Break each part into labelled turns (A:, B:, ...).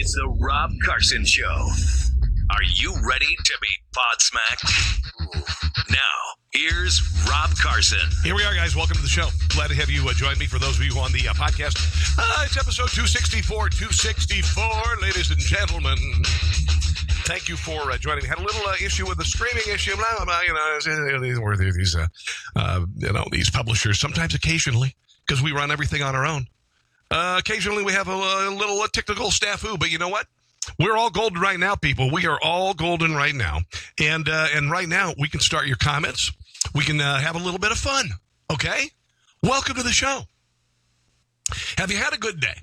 A: It's the Rob Carson Show. Are you ready to be podsmacked? Now, here's Rob Carson.
B: Here we are, guys. Welcome to the show. Glad to have you join me. For those of you on the podcast, it's episode 264, ladies and gentlemen. Thank you for joining me. Had a little issue with the streaming issue. Blah, blah, blah, these publishers, sometimes occasionally, because we run everything on our own. Occasionally we have a little technical snafu, but you know what? We're all golden right now, people. We are all golden right now. And right now, we can start your comments. We can have a little bit of fun, okay? Welcome to the show. Have you had a good day?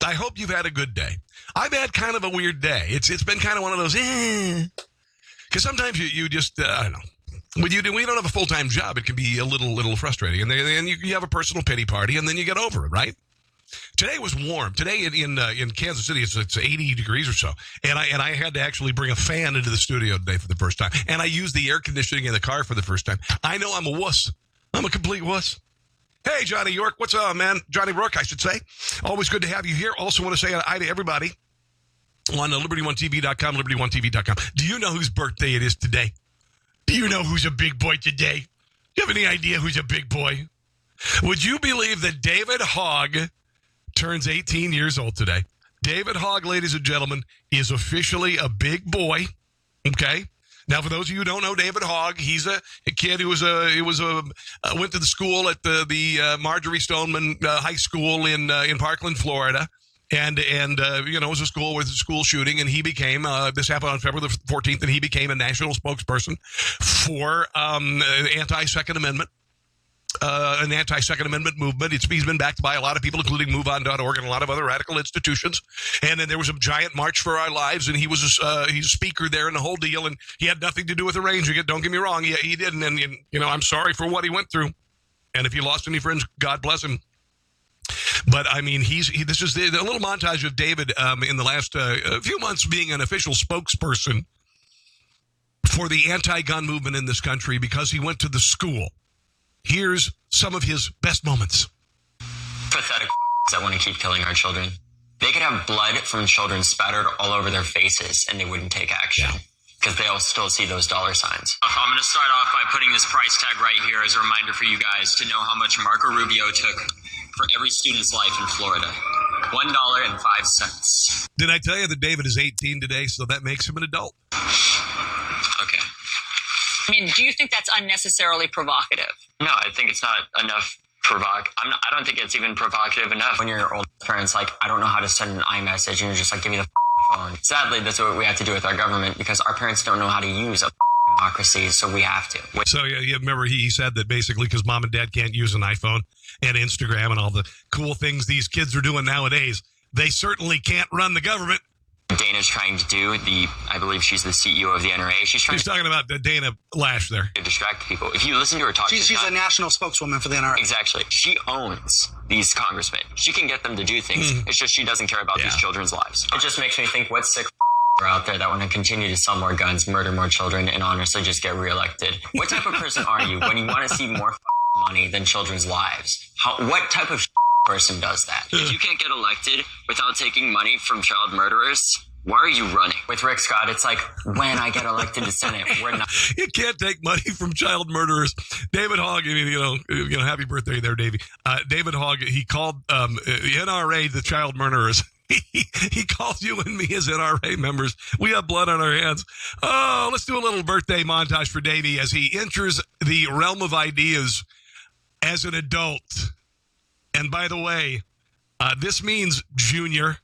B: I hope you've had a good day. I've had kind of a weird day. It's been kind of one of those, because sometimes you just, I don't know. When you don't have a full-time job, it can be a little frustrating. And then you have a personal pity party, and then you get over it, right? Today was warm. Today in Kansas City, it's 80 degrees or so. And I had to actually bring a fan into the studio today for the first time. And I used the air conditioning in the car for the first time. I know I'm a wuss. I'm a complete wuss. Hey, Johnny York. What's up, man? Johnny Rourke, I should say. Always good to have you here. Also want to say hi to everybody on LibertyOneTV.com, LibertyOneTV.com. Do you know whose birthday it is today? Do you know who's a big boy today? Do you have any idea who's a big boy? Would you believe that David Hogg turns 18 years old today? David Hogg, ladies and gentlemen, is officially a big boy. Okay. Now, for those of you who don't know David Hogg, he's a kid who went to the school at the Marjorie Stoneman High School in Parkland, Florida, and it was a school with a school shooting, and he became this happened on February the 14th, and he became a national spokesperson for anti-Second Amendment. An anti-Second Amendment movement. He's been backed by a lot of people, including MoveOn.org and a lot of other radical institutions. And then there was a giant March for Our Lives, and he's a speaker there and the whole deal, and he had nothing to do with arranging it. Don't get me wrong. He didn't. And I'm sorry for what he went through. And if he lost any friends, God bless him. But, I mean, this is a little montage of David in the last few months being an official spokesperson for the anti-gun movement in this country because he went to the school. Here's some of his best moments.
C: Pathetic that want to keep killing our children. They could have blood from children spattered all over their faces and they wouldn't take action because they'll still see those dollar signs. I'm going to start off by putting this price tag right here as a reminder for you guys to know how much Marco Rubio took for every student's life in Florida. $1.05.
B: Did I tell you that David is 18 today, so that makes him an adult?
C: Okay.
D: I mean, do you think that's unnecessarily provocative?
C: No, I think it's not enough I don't think it's even provocative enough. When your old parents like, I don't know how to send an iMessage, and you're just like, give me the phone. Sadly, that's what we have to do with our government because our parents don't know how to use a democracy, so we have to.
B: So, yeah, remember he said that basically because mom and dad can't use an iPhone and Instagram and all the cool things these kids are doing nowadays, they certainly can't run the government.
C: Dana's trying to do, I believe she's the CEO of the NRA. She's
B: talking about Dana Lash there.
C: To distract people. If you listen to her talk,
E: she's a national spokeswoman for the NRA.
C: Exactly. She owns these congressmen. She can get them to do things. It's just she doesn't care about these children's lives. It just makes me think what sick are out there that want to continue to sell more guns, murder more children, and honestly just get reelected. What type of person are you when you want to see more money than children's lives? What type of person does that? If you can't get elected without taking money from child murderers, why are you running? With Rick Scott, it's like, when I get elected to Senate, we're not.
B: You can't take money from child murderers. David Hogg, happy birthday there, Davey. David Hogg, he called NRA the child murderers. He calls you and me as NRA members. We have blood on our hands. Oh, let's do a little birthday montage for Davey as he enters the realm of ideas as an adult. And by the way, this means junior,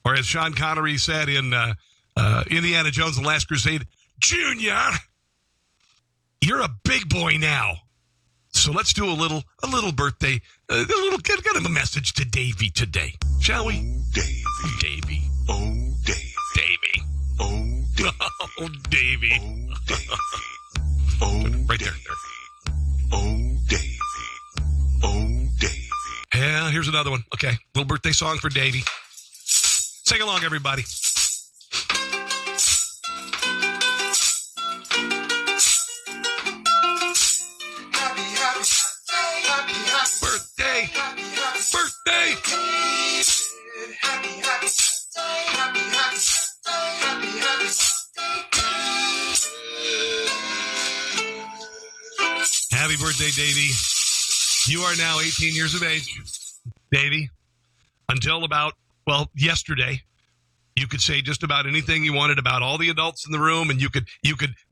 B: or as Sean Connery said in Indiana Jones and the Last Crusade, Junior, you're a big boy now. So let's do a little birthday, get him a message to Davey today, shall we?
F: Oh, Davey.
B: Davey.
F: Oh, Davey.
B: Davey.
F: Oh, Davey.
B: Oh, Davey.
F: Oh, Davey. Oh,
B: right
F: Davey.
B: there.
F: Oh, Davey. Oh, Davey.
B: Yeah, here's another one. Okay, little birthday song for Davey. Sing along, everybody. Birthday. Happy birthday, Davey. You are now 18 years of age, Davey. Until about, yesterday, you could say just about anything you wanted about all the adults in the room, and you could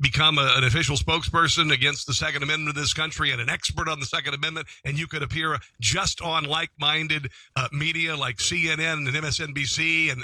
B: become an official spokesperson against the Second Amendment of this country and an expert on the Second Amendment, and you could appear just on like-minded media like CNN and MSNBC and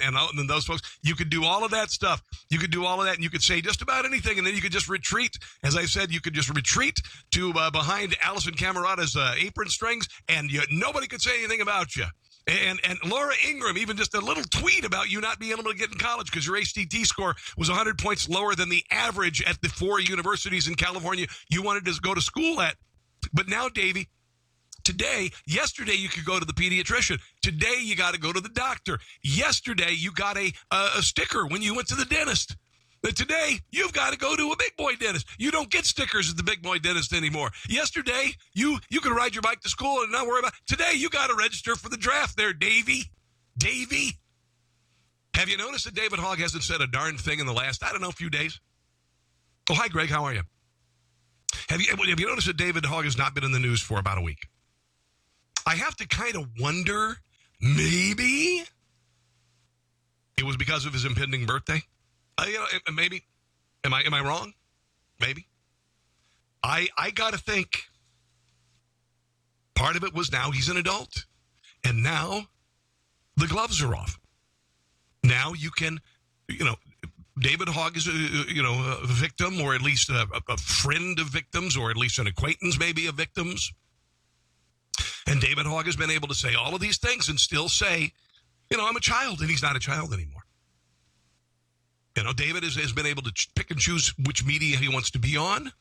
B: those folks. You could do all of that stuff. You could do all of that, and you could say just about anything, and then you could just retreat. As I said, you could just retreat to behind Alison Camerata's apron strings, and nobody could say anything about you. And Laura Ingraham, even just a little tweet about you not being able to get in college because your HTT score was 100 points lower than the average at the 4 universities in California you wanted to go to school at. But now, Davey, yesterday you could go to the pediatrician. Today you got to go to the doctor. Yesterday you got a sticker when you went to the dentist. But today, you've got to go to a big boy dentist. You don't get stickers at the big boy dentist anymore. Yesterday, you could ride your bike to school and not worry about it. Today, you got to register for the draft there, Davey. Davey. Have you noticed that David Hogg hasn't said a darn thing in the last, few days? Oh, hi, Greg. How are you? Have you noticed that David Hogg has not been in the news for about a week? I have to kind of wonder, maybe it was because of his impending birthday. Maybe. Am I wrong? Maybe. I got to think part of it was now he's an adult. And now the gloves are off. Now you can, David Hogg is, a victim, or at least a friend of victims, or at least an acquaintance maybe of victims. And David Hogg has been able to say all of these things and still say, I'm a child, and he's not a child anymore. David has been able to pick and choose which media he wants to be on,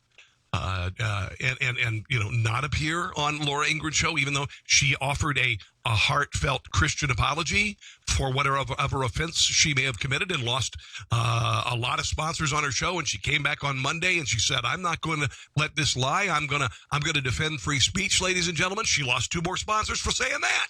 B: and not appear on Laura Ingraham's show, even though she offered a heartfelt Christian apology for whatever offense she may have committed and lost a lot of sponsors on her show. And she came back on Monday and she said, "I'm not going to let this lie. I'm going to defend free speech, ladies and gentlemen." She lost 2 more sponsors for saying that.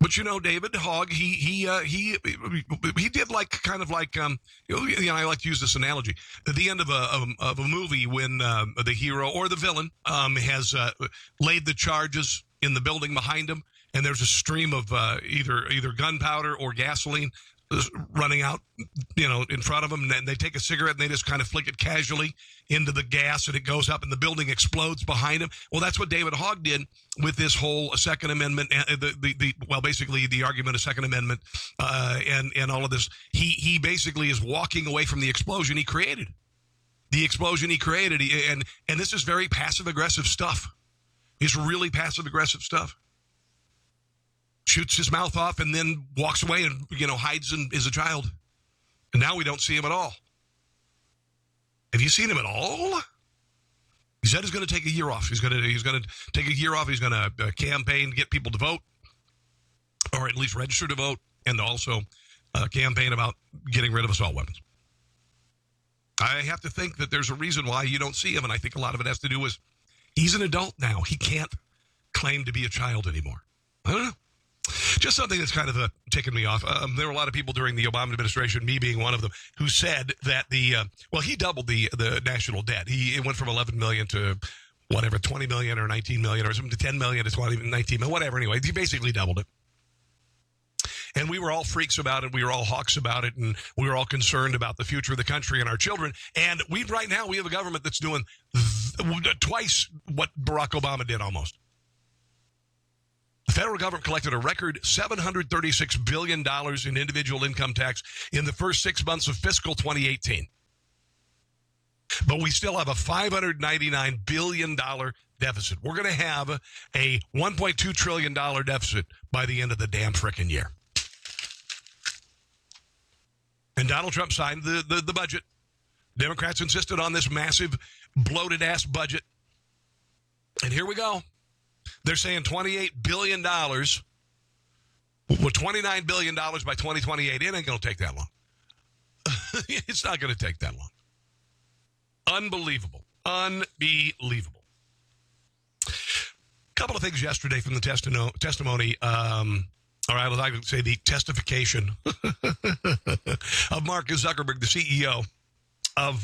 B: But David Hogg, he did I like to use this analogy. At the end of a movie, when the hero or the villain has laid the charges in the building behind him, and there's a stream of either gunpowder or gasoline running out, in front of them, and then they take a cigarette and they just kind of flick it casually into the gas, and it goes up and the building explodes behind him. Well, that's what David Hogg did with this whole Second Amendment, basically the argument of Second Amendment, and all of this. He basically is walking away from the explosion he created. The explosion he created, and this is very passive-aggressive stuff. It's really passive-aggressive stuff. Shoots his mouth off and then walks away and, hides and is a child. And now we don't see him at all. Have you seen him at all? He said he's going to take a year off. He's going to take a year off. He's going to campaign, get people to vote, or at least register to vote, and also campaign about getting rid of assault weapons. I have to think that there's a reason why you don't see him, and I think a lot of it has to do with he's an adult now. He can't claim to be a child anymore. I don't know. Just something that's kind of ticking me off. There were a lot of people during the Obama administration, me being one of them, who said that he doubled the national debt. It went from 11 million to whatever, 20 million or 19 million or something, to 10 million to 20, 19 million, whatever. Anyway, he basically doubled it. And we were all freaks about it. We were all hawks about it. And we were all concerned about the future of the country and our children. And right now we have a government that's doing twice what Barack Obama did almost. The federal government collected a record $736 billion in individual income tax in the first 6 months of fiscal 2018. But we still have a $599 billion deficit. We're going to have a $1.2 trillion deficit by the end of the damn frickin' year. And Donald Trump signed the budget. Democrats insisted on this massive, bloated-ass budget. And here we go. They're saying $28 billion, with $29 billion by 2028. It ain't going to take that long. It's not going to take that long. Unbelievable. Unbelievable. A couple of things yesterday from the testimony. All right, I'd like to say the testification of Mark Zuckerberg, the CEO of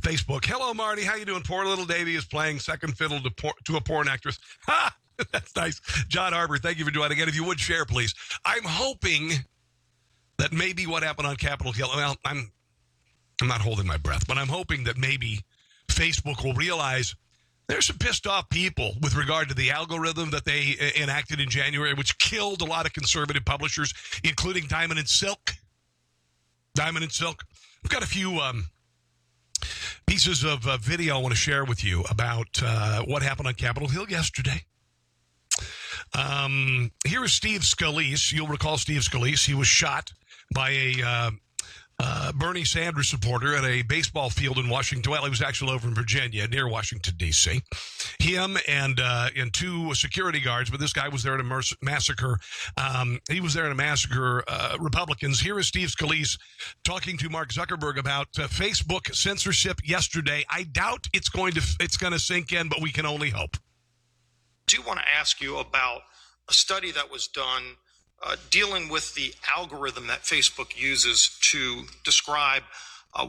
B: Facebook. Hello, Marty. How you doing? Poor little Davy is playing second fiddle to a porn actress. Ha! That's nice. John Harper, thank you for doing it again. If you would share, please. I'm hoping that maybe what happened on Capitol Hill, well, I'm not holding my breath, but I'm hoping that maybe Facebook will realize there's some pissed off people with regard to the algorithm that they enacted in January, which killed a lot of conservative publishers, including Diamond and Silk. Diamond and Silk. We've got a few pieces of video I want to share with you about what happened on Capitol Hill yesterday. Here is Steve Scalise. You'll recall Steve Scalise. He was shot by a Bernie Sanders supporter at a baseball field in Washington. Well, he was actually over in Virginia, near Washington, D.C. Him and two security guards, but this guy was there to massacre. He was there to massacre Republicans. Here is Steve Scalise talking to Mark Zuckerberg about Facebook censorship yesterday. I doubt it's going to sink in, but we can only hope.
G: I do want to ask you about a study that was done dealing with the algorithm that Facebook uses to describe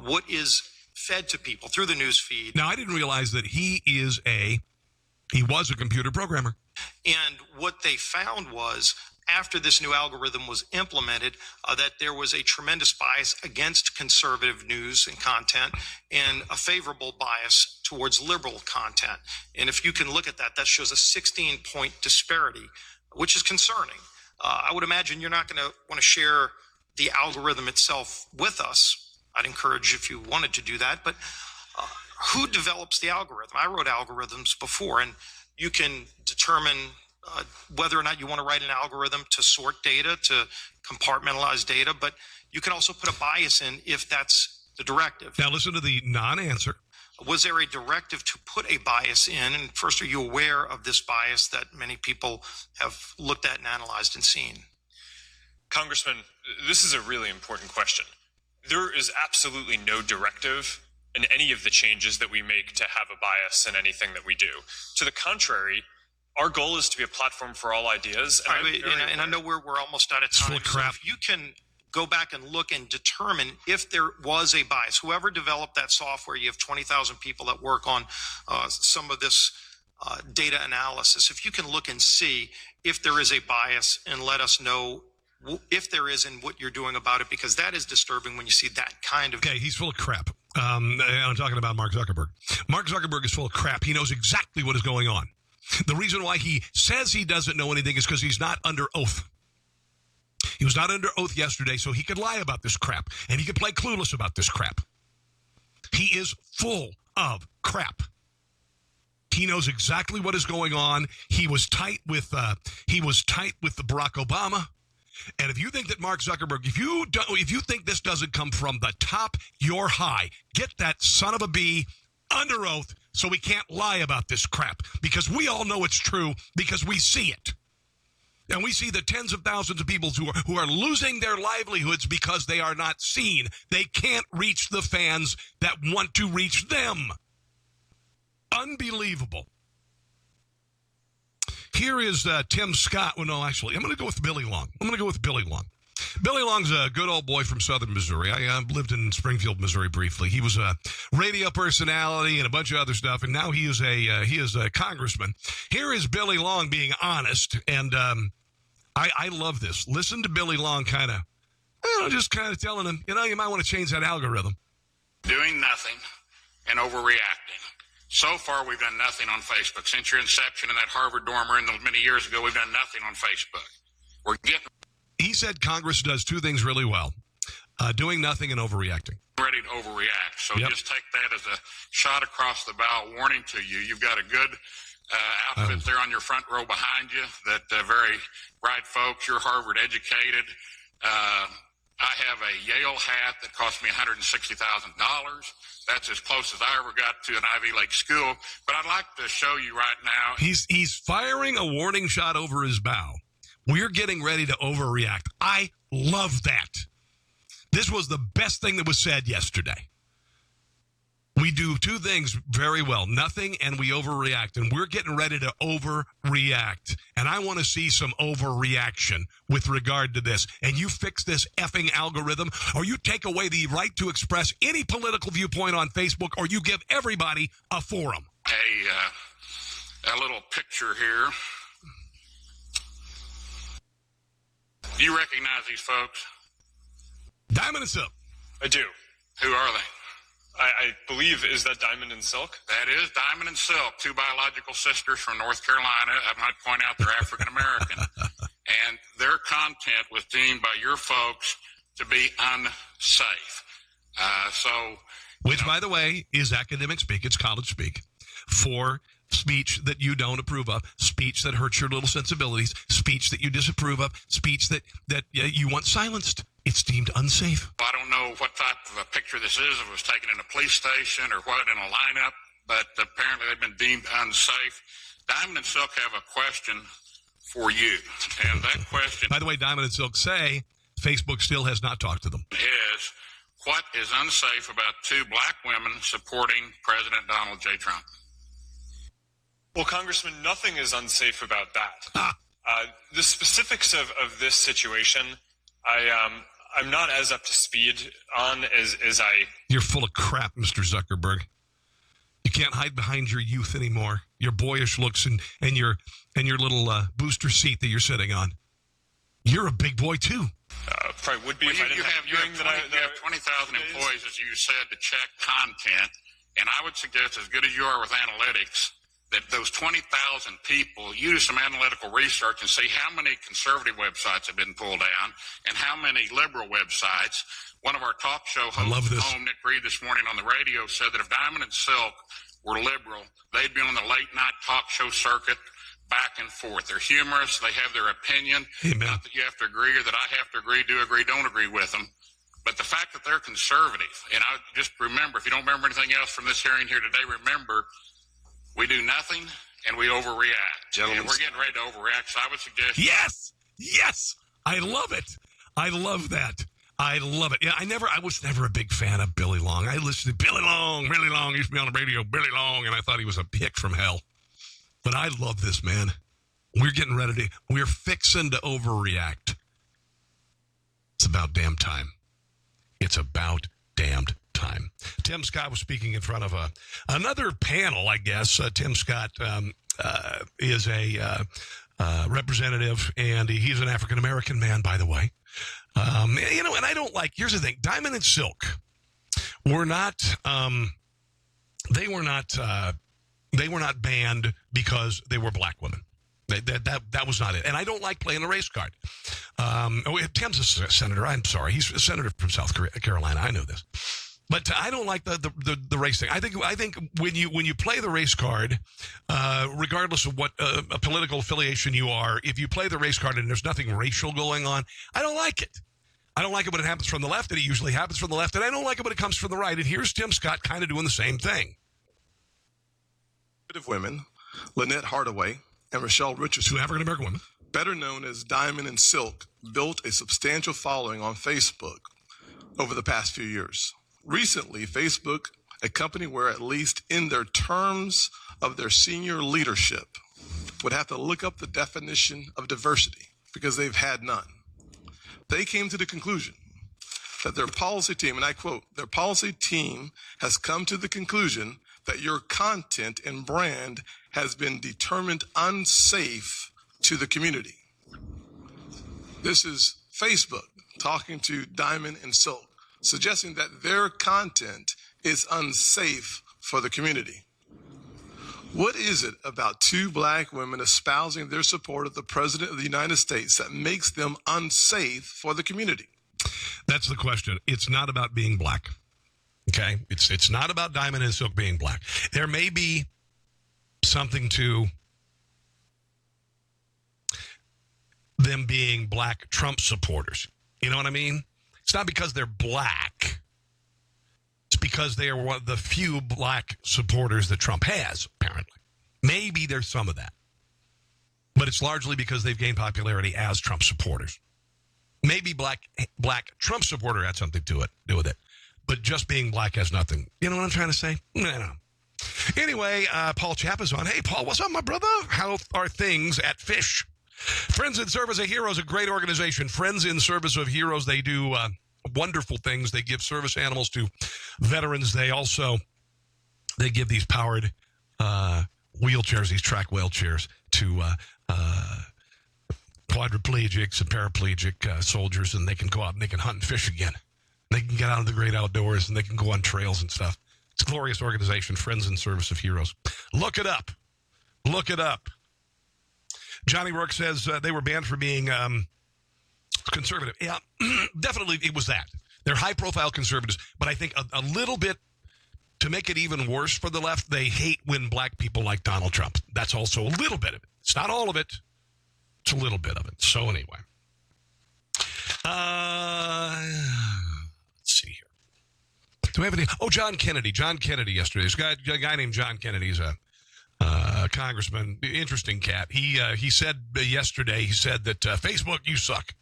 G: what is fed to people through the news feed.
B: Now, I didn't realize that he was a computer programmer.
G: And what they found was, after this new algorithm was implemented, that there was a tremendous bias against conservative news and content and a favorable bias towards liberal content. And if you can look at that, that shows a 16-point disparity, which is concerning. I would imagine you're not going to want to share the algorithm itself with us. I'd encourage if you wanted to do that. But who develops the algorithm? I wrote algorithms before, and you can determine whether or not you want to write an algorithm to sort data, to compartmentalize data. But you can also put a bias in if that's the directive.
B: Now listen to the non-answer.
G: Was there a directive to put a bias in? And first, are you aware of this bias that many people have looked at and analyzed and seen?
H: Congressman, this is a really important question. There is absolutely no directive in any of the changes that we make to have a bias in anything that we do. To the contrary, our goal is to be a platform for all ideas.
G: And I know we're almost out of time.
B: Crap.
G: So if you can go back and look and determine if there was a bias. Whoever developed that software, you have 20,000 people that work on some of this data analysis. If you can look and see if there is a bias and let us know if there is and what you're doing about it, because that is disturbing when you see that kind of...
B: Okay, he's full of crap. I'm talking about Mark Zuckerberg. Mark Zuckerberg is full of crap. He knows exactly what is going on. The reason why he says he doesn't know anything is because he's not under oath. He was not under oath yesterday, so he could lie about this crap, and he could play clueless about this crap. He is full of crap. He knows exactly what is going on. He was tight with the Barack Obama. And if you think that Mark Zuckerberg, if you think this doesn't come from the top, you're high. Get that son of a bee under oath so we can't lie about this crap, because we all know it's true because we see it. And we see the tens of thousands of people who are losing their livelihoods because they are not seen. They can't reach the fans that want to reach them. Unbelievable. Here is Tim Scott. Well, no, actually, I'm going to go with Billy Long. Billy Long's a good old boy from southern Missouri. I lived in Springfield, Missouri briefly. He was a radio personality and a bunch of other stuff, and now he is a congressman. Here is Billy Long being honest, and I love this. Listen to Billy Long just telling him, you might want to change that algorithm.
I: Doing nothing and overreacting. So far, we've done nothing on Facebook. Since your inception in that Harvard dormer many years ago, we've done nothing on Facebook. We're getting...
B: He said Congress does two things really well, doing nothing and overreacting.
I: Ready to overreact. So Just take that as a shot across the bow warning to you. You've got a good outfit there on your front row behind you, that very bright folks. You're Harvard educated. I have a Yale hat that cost me $160,000. That's as close as I ever got to an Ivy League school. But I'd like to show you right now.
B: He's firing a warning shot over his bow. We're getting ready to overreact. I love that. This was the best thing that was said yesterday. We do two things very well, nothing and we overreact, and we're getting ready to overreact. And I want to see some overreaction with regard to this. And you fix this effing algorithm, or you take away the right to express any political viewpoint on Facebook, or you give everybody a forum.
I: A little picture here. Do you recognize these folks?
B: Diamond and Silk.
H: I do.
I: Who are they?
H: I believe, is that Diamond and Silk?
I: That is Diamond and Silk, two biological sisters from North Carolina. I might point out they're African American. And their content was deemed by your folks to be unsafe.
B: Which, by the way, is academic speak. It's college speak for speech that you don't approve of, speech that hurts your little sensibilities, speech that you disapprove of, speech that you want silenced. It's deemed unsafe.
I: I don't know what type of a picture this is, if it was taken in a police station or what, in a lineup, but apparently they've been deemed unsafe. Diamond and Silk have a question for you, and that question...
B: By the way, Diamond and Silk say Facebook still has not talked to them.
I: ...is, what is unsafe about two black women supporting President Donald J. Trump?
H: Well, Congressman, nothing is unsafe about that. The specifics of this situation, I'm not as up to speed on as I...
B: You're full of crap, Mr. Zuckerberg. You can't hide behind your youth anymore, your boyish looks and your little booster seat that you're sitting on. You're a big boy, too.
H: Probably would be if I didn't have hearing that I...
I: You have 20,000 employees, as you said, to check content, and I would suggest, as good as you are with analytics, that those 20,000 people use some analytical research and see how many conservative websites have been pulled down and how many liberal websites. One of our talk show hosts, Nick Reed, this morning on the radio said that if Diamond and Silk were liberal, they'd be on the late night talk show circuit back and forth. They're humorous. They have their opinion.
B: Amen.
I: Not that you have to agree or that I have to agree, do agree, don't agree with them. But the fact that they're conservative, and I just remember, if you don't remember anything else from this hearing here today, remember, we do nothing, and we overreact. Gentlemen, and we're getting ready to overreact, so I would suggest...
B: Yes! I love it. I love that. I love it. Yeah, I was never a big fan of Billy Long. I listened to Billy Long. He used to be on the radio, Billy Long, and I thought he was a hick from hell. But I love this, man. We're fixing to overreact. It's about damn time. It's about damned time. Tim Scott was speaking in front of another panel, I guess. Tim Scott is a representative, and he's an African-American man, by the way. And I don't like, here's the thing, Diamond and Silk were not, they were not banned because they were black women. That was not it. And I don't like playing the race card. Tim's a senator. I'm sorry. He's a senator from South Carolina. I know this. But I don't like the race thing. I think when you play the race card, regardless of what a political affiliation you are, if you play the race card and there's nothing racial going on, I don't like it. I don't like it when it happens from the left, and it usually happens from the left, and I don't like it when it comes from the right. And here's Tim Scott kind of doing the same thing.
J: Women, Lynette Hardaway and Rochelle Richardson,
B: two African-American women,
J: better known as Diamond and Silk, built a substantial following on Facebook over the past few years. Recently, Facebook, a company where at least in their terms of their senior leadership, would have to look up the definition of diversity because they've had none. They came to the conclusion that their policy team, and I quote, their policy team has come to the conclusion that your content and brand has been determined unsafe to the community. This is Facebook talking to Diamond and Silk, suggesting that their content is unsafe for the community. What is it about two black women espousing their support of the President of the United States that makes them unsafe for the community?
B: That's the question. It's not about being black. Okay? It's not about Diamond and Silk being black. There may be something to them being black Trump supporters. You know what I mean? It's not because they're black. It's because they are one of the few black supporters that Trump has, apparently. Maybe there's some of that. But it's largely because they've gained popularity as Trump supporters. Maybe black Trump supporter had something to do with it. but just being black has nothing. You know what I'm trying to say? No. Anyway, Paul Chapa's on. Hey, Paul, what's up, my brother? How are things at Fish? Friends in Service of Heroes, a great organization. Friends in Service of Heroes, they do wonderful things. They give service animals to veterans. They give these powered wheelchairs, these track wheelchairs to quadriplegics and paraplegic soldiers, and they can go out and they can hunt and fish again. They can get out of the great outdoors, and they can go on trails and stuff. It's a glorious organization, Friends in Service of Heroes. Look it up. Look it up. Johnny Rourke says they were banned for being conservative. Yeah, definitely it was that. They're high-profile conservatives, but I think a little bit, to make it even worse for the left, they hate when black people like Donald Trump. That's also a little bit of it. It's not all of it. It's a little bit of it. So anyway. Let's see here. Do we have any? Oh, John Kennedy. John Kennedy yesterday. There's a guy named John Kennedy. He's a congressman. Interesting cat. He said yesterday, he said that Facebook, you suck.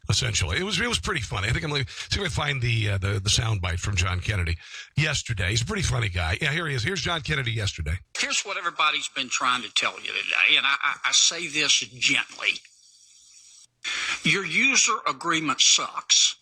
B: Essentially, it was pretty funny. I think I'm going to see if I can find the soundbite from John Kennedy yesterday. He's a pretty funny guy. Yeah, here he is. Here's John Kennedy yesterday.
K: Here's what everybody's been trying to tell you today, and I say this gently. Your user agreement sucks.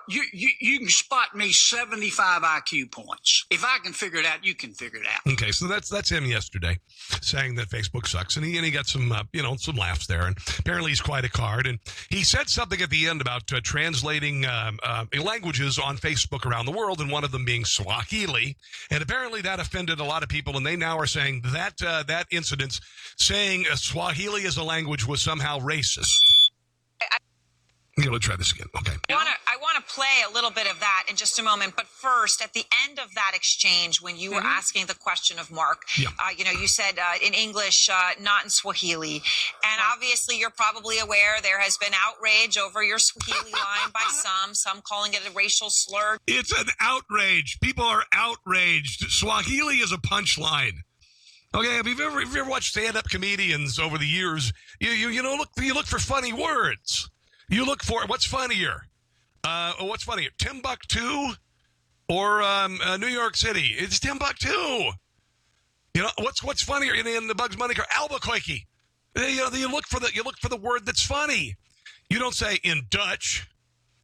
K: You can spot me 75 IQ points. If I can figure it out, you can figure it out.
B: Okay, so that's him yesterday, saying that Facebook sucks, and he got some some laughs there, and apparently he's quite a card, and he said something at the end about translating languages on Facebook around the world, and one of them being Swahili, and apparently that offended a lot of people, and they now are saying that incident, saying Swahili as a language was somehow racist. Let's try this again. Okay.
L: I want to play a little bit of that in just a moment. But first, at the end of that exchange, when you were asking the question of Mark, you said in English, not in Swahili. And obviously, you're probably aware there has been outrage over your Swahili line by some calling it a racial slur.
B: It's an outrage. People are outraged. Swahili is a punchline. Okay, if you've ever watched stand-up comedians over the years, you look for funny words. You look for what's funnier. What's funnier, Timbuktu or New York City? It's Timbuktu. What's funnier in the Bugs Bunny car? Albuquerque. You look for the word that's funny. You don't say in Dutch.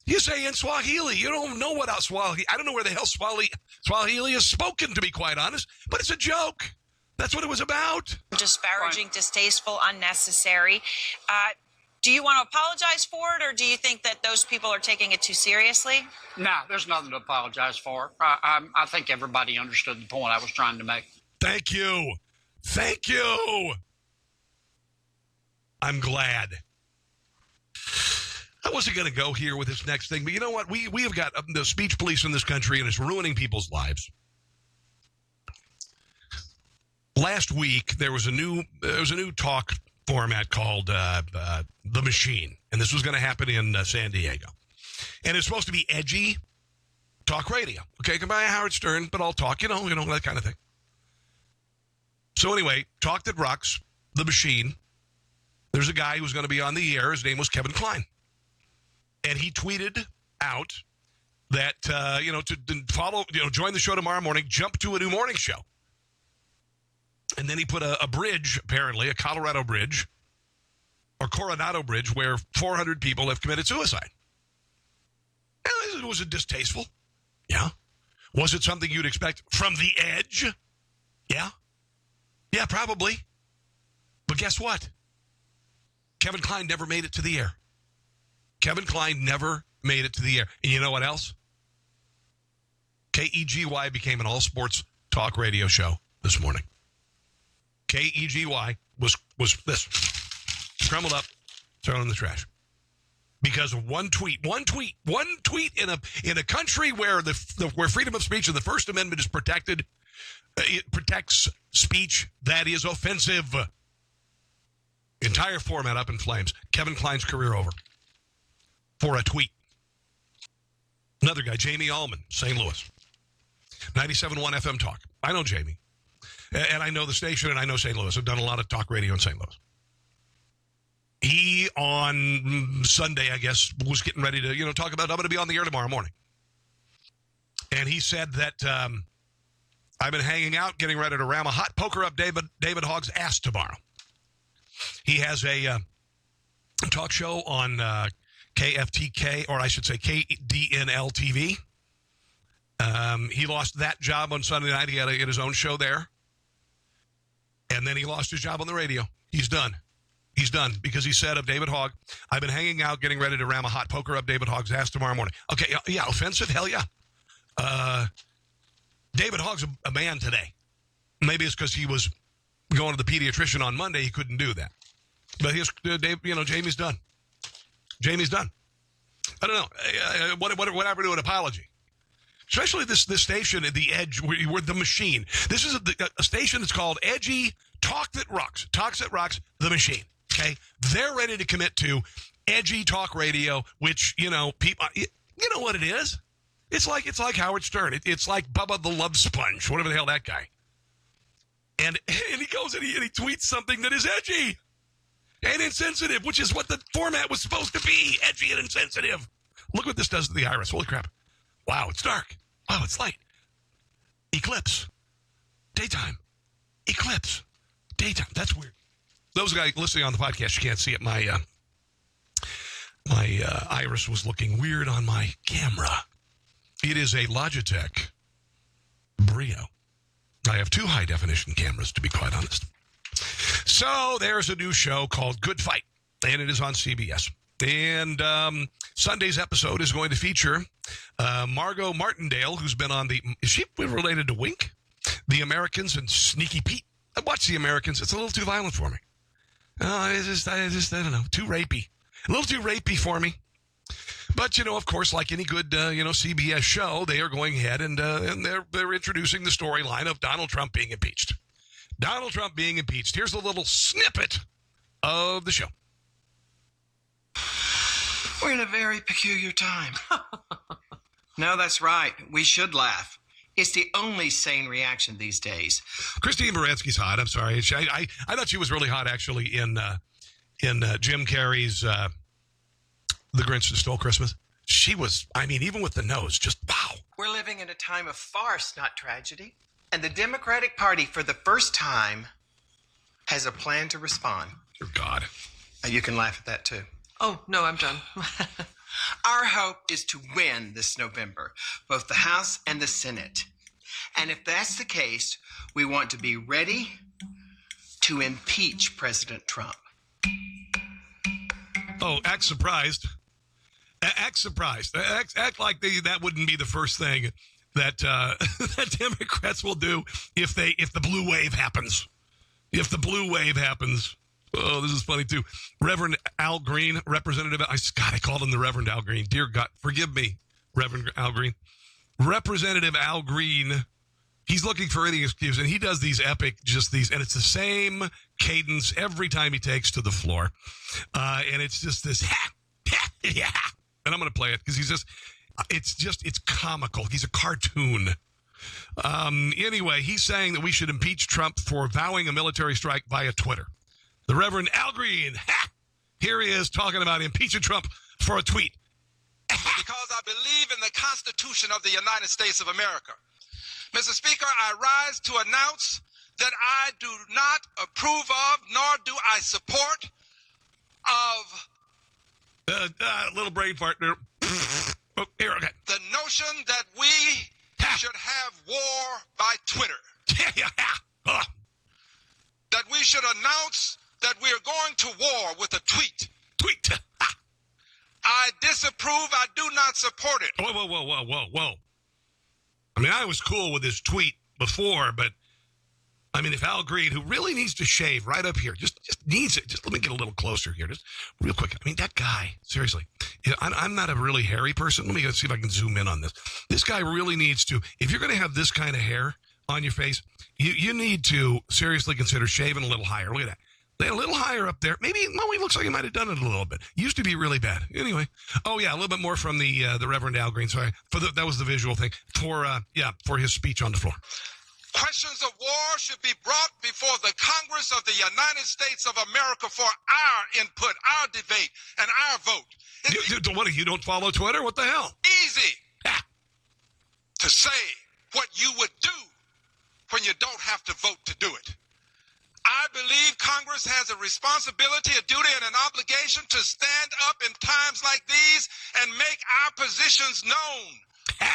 B: You say in Swahili. You don't know what Swahili. I don't know where the hell Swahili is spoken, to be quite honest. But it's a joke. That's what it was about.
L: Disparaging, distasteful, unnecessary. Do you want to apologize for it, or do you think that those people are taking it too seriously?
K: No, there's nothing to apologize for. I think everybody understood the point I was trying to make.
B: Thank you. Thank you. I'm glad. I wasn't going to go here with this next thing, but you know what? We have got the speech police in this country, and it's ruining people's lives. Last week, there was a new talk format called The Machine, and this was going to happen in San Diego, and it's supposed to be edgy talk radio. Okay, goodbye Howard Stern, but I'll talk, you know that kind of thing. So anyway, Talk That Rocks, The Machine. There's a guy who was going to be on the air. His name was Kevin Kline, and he tweeted out that to follow, join the show tomorrow morning, jump to a new morning show. And then he put a bridge, apparently, a Colorado bridge, or Coronado Bridge, where 400 people have committed suicide. And was it distasteful? Yeah. Was it something you'd expect from the edge? Yeah. Yeah, probably. But guess what? Kevin Kline never made it to the air. Kevin Kline never made it to the air. And you know what else? KEGY became an all-sports talk radio show this morning. KEGY was this, crumbled up, thrown in the trash, because of one tweet in a country where where freedom of speech and the First Amendment is protected. It protects speech that is offensive. Entire format up in flames. Kevin Kline's career over for a tweet. Another guy, Jamie Allman, St. Louis, 97.1 FM talk. I know Jamie. And I know the station, and I know St. Louis. I've done a lot of talk radio in St. Louis. He, on Sunday, I guess, was getting ready to, talk about, I'm going to be on the air tomorrow morning. And he said that I've been hanging out, getting ready to ram a hot poker up David Hogg's ass tomorrow. He has a talk show on KFTK, or I should say KDNL TV. He lost that job on Sunday night. He had to get his own show there. And then he lost his job on the radio. He's done. He's done because he said of David Hogg, I've been hanging out, getting ready to ram a hot poker up David Hogg's ass tomorrow morning. Okay, yeah, offensive? Hell yeah. David Hogg's a man today. Maybe it's because he was going to the pediatrician on Monday. He couldn't do that. But Jamie's done. Jamie's done. I don't know. Whatever to an apology. Especially this station at the Edge, where the machine. This is a station that's called Edgy Talk That Rocks. Talks That Rocks, the machine. Okay? They're ready to commit to edgy talk radio, which, people, you know what it is? It's like Howard Stern. It's like Bubba the Love Sponge, whatever the hell that guy. And he goes and he tweets something that is edgy and insensitive, which is what the format was supposed to be, edgy and insensitive. Look what this does to the iris. Holy crap. Wow, it's dark. Wow, it's light. Eclipse. Daytime. Eclipse. Daytime. That's weird. Those guys listening on the podcast, you can't see it. My iris was looking weird on my camera. It is a Logitech Brio. I have 2 high-definition cameras, to be quite honest. So there's a new show called Good Fight, and it is on CBS. And Sunday's episode is going to feature Margot Martindale, who's been on is she related to Wink? The Americans and Sneaky Pete. I watch The Americans. It's a little too violent for me. I don't know, too rapey. A little too rapey for me. But, of course, like any good, CBS show, they are going ahead and they're introducing the storyline of Donald Trump being impeached. Donald Trump being impeached. Here's a little snippet of the show.
M: We're in a very peculiar time. No, that's right. We should laugh. It's the only sane reaction these days.
B: Christine Baranski's hot. I'm sorry. I thought she was really hot, actually, in Jim Carrey's The Grinch That Stole Christmas. She was, even with the nose, just wow.
M: We're living in a time of farce, not tragedy. And the Democratic Party, for the first time, has a plan to respond.
B: Dear God.
M: You can laugh at that, too.
N: Oh, no, I'm done.
M: Our hope is to win this November, both the House and the Senate. And if that's the case, we want to be ready to impeach President Trump.
B: Oh, act surprised. Act surprised. Act like that wouldn't be the first thing that that Democrats will do if the blue wave happens. If the blue wave happens. Oh, this is funny, too. Reverend Al Green, Representative. I called him the Reverend Al Green. Dear God, forgive me, Reverend Al Green. Representative Al Green, he's looking for any excuse, and he does these epic, and it's the same cadence every time he takes to the floor. And it's just this, yeah. And I'm going to play it because it's comical. He's a cartoon. Anyway, he's saying that we should impeach Trump for vowing a military strike via Twitter. The Reverend Al Green, here he is talking about impeaching Trump for a tweet.
O: Because I believe in the Constitution of the United States of America. Mr. Speaker, I rise to announce that I do not approve of, nor do I support of...
B: little brain fart there. Oh, here, okay.
O: The notion that we should have war by Twitter. That we should announce that we are going to war with a tweet. I disapprove. I do not support it.
B: Whoa. I was cool with his tweet before, but if Al Green, who really needs to shave right up here, just needs it. Just let me get a little closer here, just real quick. That guy, seriously, I'm not a really hairy person. Let me see if I can zoom in on this. This guy really needs to, if you're going to have this kind of hair on your face, you need to seriously consider shaving a little higher. Look at that. A little higher up there. Maybe, he looks like he might have done it a little bit. Used to be really bad. Anyway. Oh, yeah, a little bit more from the Reverend Al Green. Sorry. That was the visual thing. For his speech on the floor.
O: Questions of war should be brought before the Congress of the United States of America for our input, our debate, and our vote.
B: What, you don't follow Twitter? What the hell?
O: Easy to say what you would do when you don't have to vote to do it. I believe Congress has a responsibility, a duty, and an obligation to stand up in times like these and make our positions known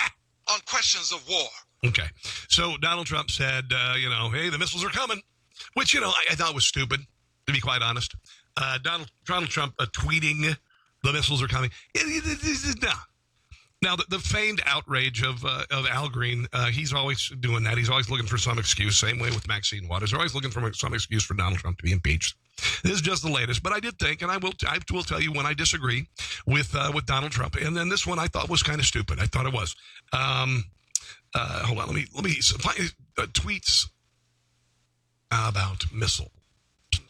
O: on questions of war.
B: Okay. So Donald Trump said, hey, the missiles are coming, which, I thought was stupid, to be quite honest. Donald Trump tweeting the missiles are coming. No. Now, the feigned outrage of Al Green, he's always doing that. He's always looking for some excuse. Same way with Maxine Waters. They're always looking for some excuse for Donald Trump to be impeached. This is just the latest. But I did think, and I will tell you when I disagree with Donald Trump. And then this one I thought was kind of stupid. I thought it was. Hold on. Let me find tweets about missile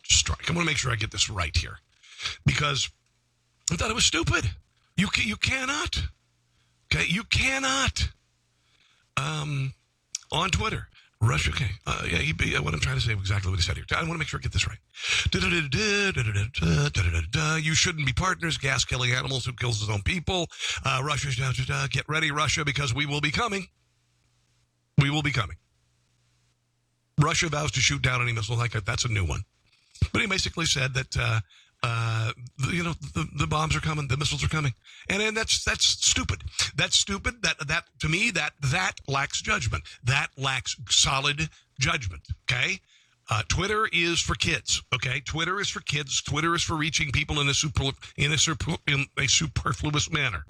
B: strike. I want to make sure I get this right here, because I thought it was stupid. You cannot. Okay, you cannot. On Twitter, Russia. Okay, what I'm trying to say exactly what he said here. I want to make sure I get this right. You shouldn't be partners. Gas killing animals who kills his own people. Russia's get ready, Russia, because we will be coming. We will be coming. Russia vows to shoot down any missile like that. That's a new one. But he basically said that the bombs are coming, the missiles are coming, and that's stupid. That's stupid. That to me that lacks judgment. That lacks solid judgment. Okay, Twitter is for kids. Okay, Twitter is for kids. Twitter is for reaching people in a superfluous manner.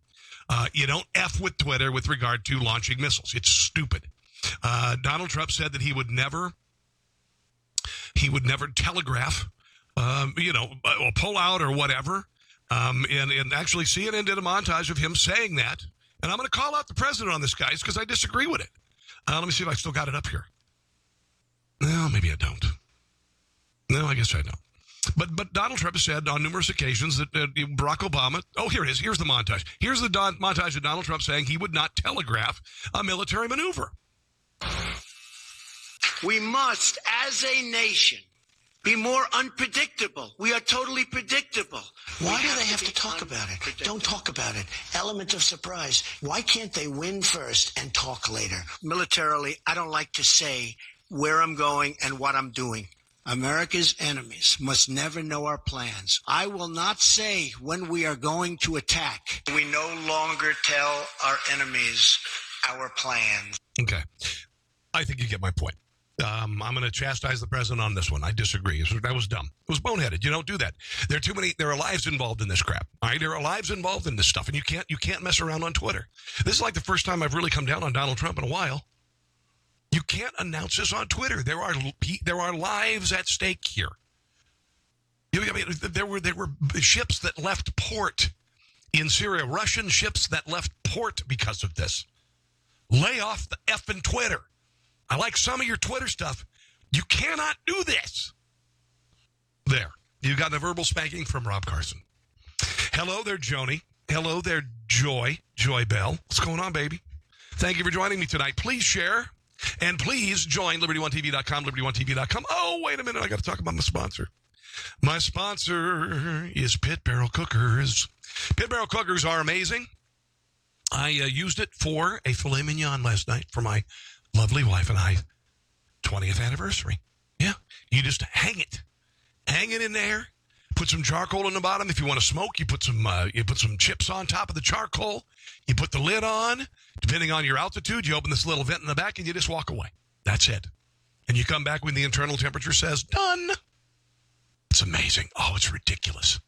B: You don't F with Twitter with regard to launching missiles. It's stupid. Donald Trump said that he would never telegraph. Pull out or whatever. And actually CNN did a montage of him saying that. And I'm going to call out the president on this, guys, because I disagree with it. Let me see if I still got it up here. No, maybe I don't. No, I guess I don't. But Donald Trump has said on numerous occasions that Barack Obama, here it is. Here's the montage. Here's the montage of Donald Trump saying he would not telegraph a military maneuver.
N: We must, as a nation, be more unpredictable. We are totally predictable. Why do they have to talk about it? Don't talk about it. Element of surprise. Why can't they win first and talk later? Militarily, I don't like to say where I'm going and what I'm doing. America's enemies must never know our plans. I will not say when we are going to attack. We no longer tell our enemies our plans.
B: Okay. I think you get my point. I'm going to chastise the president on this one. I disagree. That was dumb. It was boneheaded. You don't do that. There are lives involved in this crap. All right, there are lives involved in this stuff, and you can't mess around on Twitter. This is like the first time I've really come down on Donald Trump in a while. You can't announce this on Twitter. There are lives at stake here. There were ships that left port in Syria, Russian ships that left port because of this. Lay off the effing Twitter. I like some of your Twitter stuff. You cannot do this. There. You got a verbal spanking from Rob Carson. Hello there, Joni. Hello there, Joy Bell. What's going on, baby? Thank you for joining me tonight. Please share. And please join LibertyOneTV.com, LibertyOneTV.com. Oh, wait a minute. I got to talk about my sponsor. My sponsor is Pit Barrel Cookers. Pit Barrel Cookers are amazing. I used it for a filet mignon last night for my lovely wife and I 20th anniversary. Yeah, you just hang it in there. Put some charcoal in the bottom. If you want to smoke, you put some chips on top of the charcoal. You put the lid on. Depending on your altitude, you open this little vent in the back and you just walk away. That's it. And you come back when the internal temperature says done. It's amazing. Oh, it's ridiculous.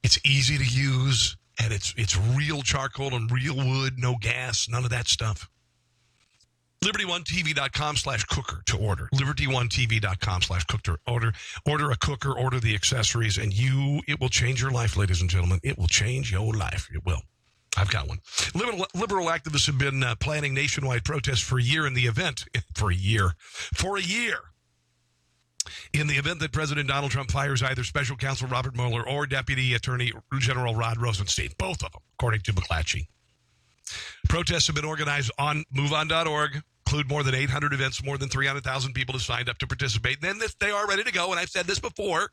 B: It's easy to use, and it's real charcoal and real wood, no gas, none of that stuff. LibertyOneTV.com/cooker to order. LibertyOneTV.com/cooker to order. Order a cooker, order the accessories, and it will change your life, ladies and gentlemen. It will change your life. It will. I've got one. Liberal activists have been planning nationwide protests for a year in the event. For a year. In the event that President Donald Trump fires either Special Counsel Robert Mueller or Deputy Attorney General Rod Rosenstein. Both of them, according to McClatchy. Protests have been organized on MoveOn.org, include more than 800 events, more than 300,000 people have signed up to participate. Then they are ready to go, and I've said this before.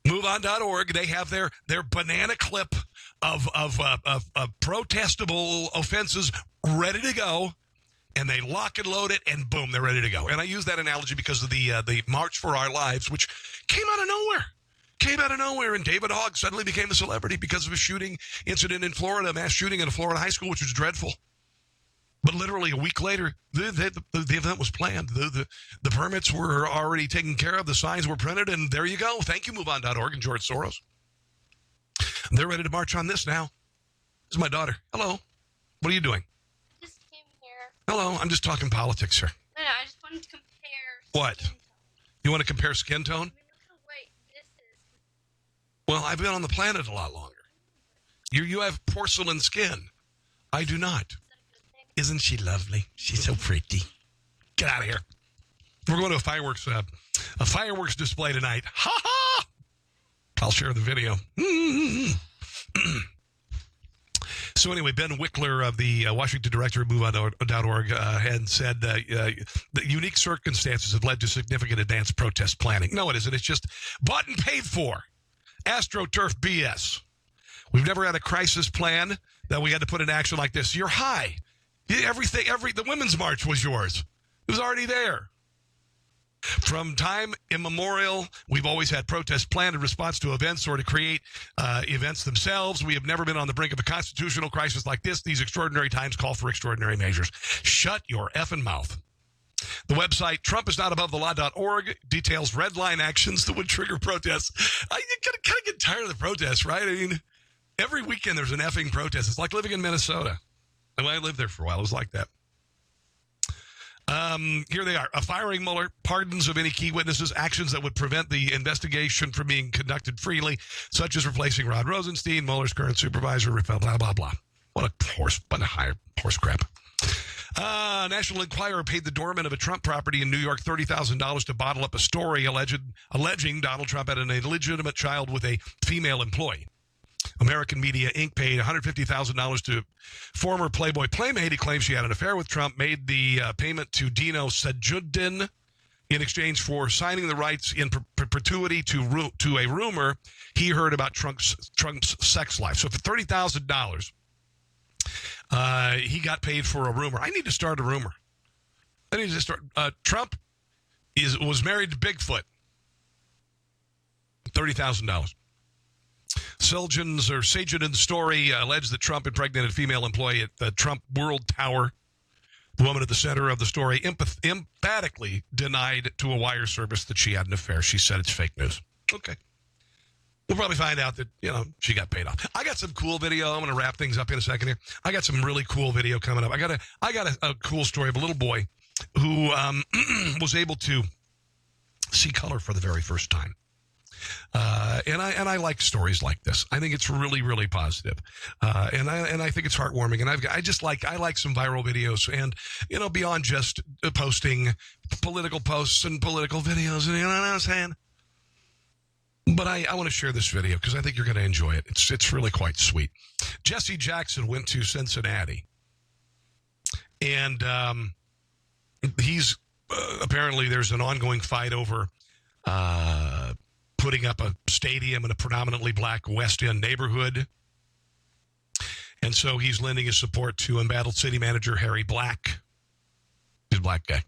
B: MoveOn.org, they have their banana clip of protestable offenses ready to go, and they lock and load it, and boom, they're ready to go. And I use that analogy because of the March for Our Lives, which came out of nowhere. And David Hogg suddenly became a celebrity because of a shooting incident in Florida, a mass shooting in a Florida high school, which was dreadful. But literally a week later, the event was planned. The permits were already taken care of. The signs were printed, and there you go. Thank you, MoveOn.org and George Soros. They're ready to march on this now. This is my daughter. Hello. What are you doing?
P: I just came here.
B: Hello. I'm just talking politics here.
P: No, I just wanted to compare.
B: What? You want to compare skin tone?
P: I mean, look how white this is.
B: Well, I've been on the planet a lot longer. You have porcelain skin. I do not. Isn't she lovely? She's so pretty. Get out of here. We're going to a fireworks display tonight. Ha ha! I'll share the video. So anyway, Ben Wickler of the Washington director of MoveOn.org had said the unique circumstances have led to significant advanced protest planning. No, it isn't. It's just bought and paid for. AstroTurf BS. We've never had a crisis plan that we had to put in action like this. You're high. The Women's March was yours. It was already there. From time immemorial, we've always had protests planned in response to events or to create events themselves. We have never been on the brink of a constitutional crisis like this. These extraordinary times call for extraordinary measures. Shut your effing mouth. The website TrumpisNotAboveTheLaw.org details red line actions that would trigger protests. I kind of get tired of the protests, right? I mean, every weekend there's an effing protest. It's like living in Minnesota. And when I lived there for a while, it was like that. Here they are. Firing Mueller, pardons of any key witnesses, actions that would prevent the investigation from being conducted freely, such as replacing Rod Rosenstein, Mueller's current supervisor, blah, blah, blah. What a horse crap. National Enquirer paid the doorman of a Trump property in New York $30,000 to bottle up a story alleging Donald Trump had an illegitimate child with a female employee. American Media Inc. paid $150,000 to former Playboy playmate. He claims she had an affair with Trump, made the payment to Dino Sajuddin in exchange for signing the rights in perpetuity to a rumor he heard about Trump's sex life. So for $30,000, he got paid for a rumor. I need to start a rumor. Trump was married to Bigfoot. $30,000. Sajidin's story alleged that Trump impregnated a female employee at the Trump World Tower. The woman at the center of the story emphatically denied to a wire service that she had an affair. She said it's fake news. Okay. We'll probably find out that, she got paid off. I got some cool video. I'm going to wrap things up in a second here. I got some really cool video coming up. I got a cool story of a little boy who was able to see color for the very first time. And I like stories like this. I think it's really, really positive. And I think it's heartwarming. And I like some viral videos and, beyond just posting political posts and political videos. You know what I'm saying? But I want to share this video because I think you're going to enjoy it. It's really quite sweet. Jesse Jackson went to Cincinnati. And he's apparently there's an ongoing fight over putting up a stadium in a predominantly black West End neighborhood. And so he's lending his support to embattled city manager Harry Black. He's a black guy.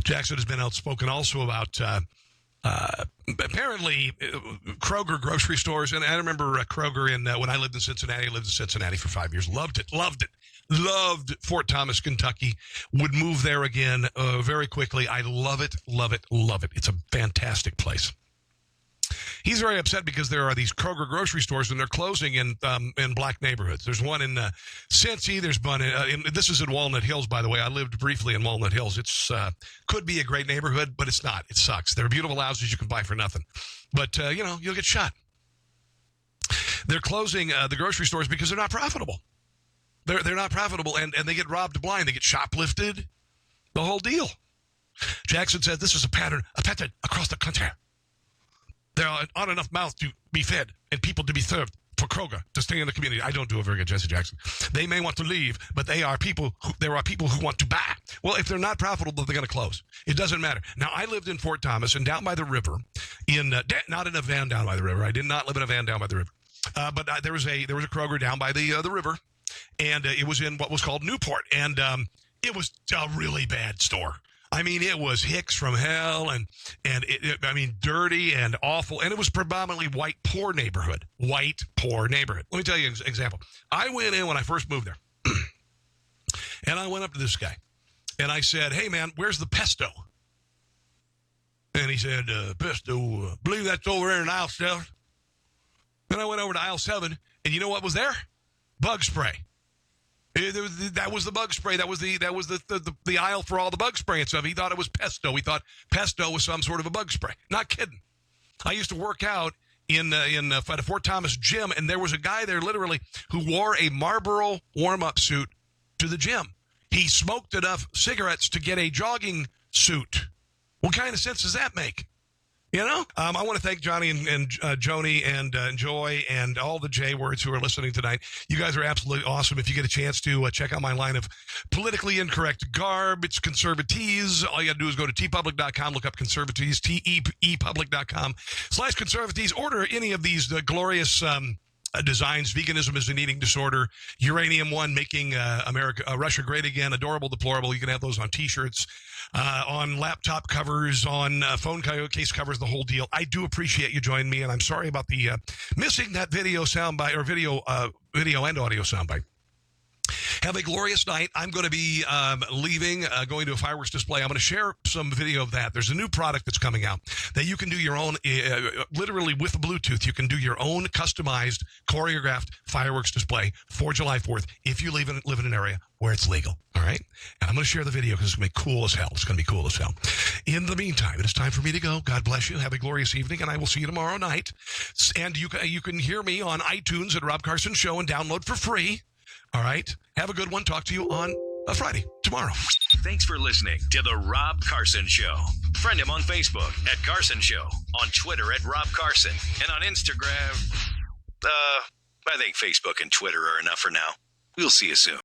B: Jackson has been outspoken also about apparently Kroger grocery stores. And I remember Kroger when I lived in Cincinnati. I lived in Cincinnati for 5 years. Loved it. Loved Fort Thomas, Kentucky. Would move there again very quickly. I love it. It's a fantastic place. He's very upset because there are these Kroger grocery stores and they're closing in black neighborhoods. There's one in Cincy. There's one this is in Walnut Hills, by the way. I lived briefly in Walnut Hills. It's could be a great neighborhood, but it's not. It sucks. There are beautiful houses you can buy for nothing, but you'll get shot. They're closing the grocery stores because they're not profitable. They're not profitable, and they get robbed blind. They get shoplifted. The whole deal. Jackson said this is a pattern across the country. There aren't enough mouths to be fed and people to be served. for Kroger to stay in the community. I don't do a very good Jesse Jackson. They may want to leave, but there are people who want to buy. Well, if they're not profitable, they're going to close. It doesn't matter. Now, I lived in Fort Thomas and down by the river, not in a van down by the river. I did not live in a van down by the river. But there was a Kroger down by the river, and it was in what was called Newport, and it was a really bad store. I mean, it was Hicks from hell, and dirty and awful, and it was predominantly white, poor neighborhood. White, poor neighborhood. Let me tell you an example. I went in when I first moved there, and I went up to this guy, and I said, "Hey, man, where's the pesto?" And he said, "Pesto, I believe that's over there in aisle 7." Then I went over to aisle 7, and you know what was there? Bug spray. That was the bug spray. That was the aisle for all the bug spray and stuff. He thought it was pesto. He thought pesto was some sort of a bug spray. Not kidding. I used to work out in a Fort Thomas gym, and there was a guy there literally who wore a Marlboro warm-up suit to the gym. He smoked enough cigarettes to get a jogging suit. What kind of sense does that make? You know, I want to thank Johnny and Joni and Joy and all the J words who are listening tonight. You guys are absolutely awesome. If you get a chance to check out my line of politically incorrect garbage, conservatees, all you got to do is go to tpublic.com, look up conservatees, tepublic.com/conservatees. Order any of these glorious designs. Veganism is an eating disorder. Uranium One, making Russia great again. Adorable, deplorable. You can have those on T-shirts, on laptop covers, on phone case covers, the whole deal. I do appreciate you joining me, and I'm sorry about the missing that video soundbite or video and audio soundbite. Have a glorious night. I'm going to be leaving, going to a fireworks display. I'm going to share some video of that. There's a new product that's coming out that you can do your own, literally with Bluetooth. You can do your own customized, choreographed fireworks display for July 4th if you live in an area where it's legal. All right? And I'm going to share the video because it's going to be cool as hell. It's going to be cool as hell. In the meantime, it is time for me to go. God bless you. Have a glorious evening, and I will see you tomorrow night. And you can hear me on iTunes at Rob Carson Show and download for free. All right. Have a good one. Talk to you on Friday, tomorrow.
A: Thanks for listening to The Rob Carson Show. Friend him on Facebook at Carson Show, on Twitter at Rob Carson, and on Instagram. I think Facebook and Twitter are enough for now. We'll see you soon.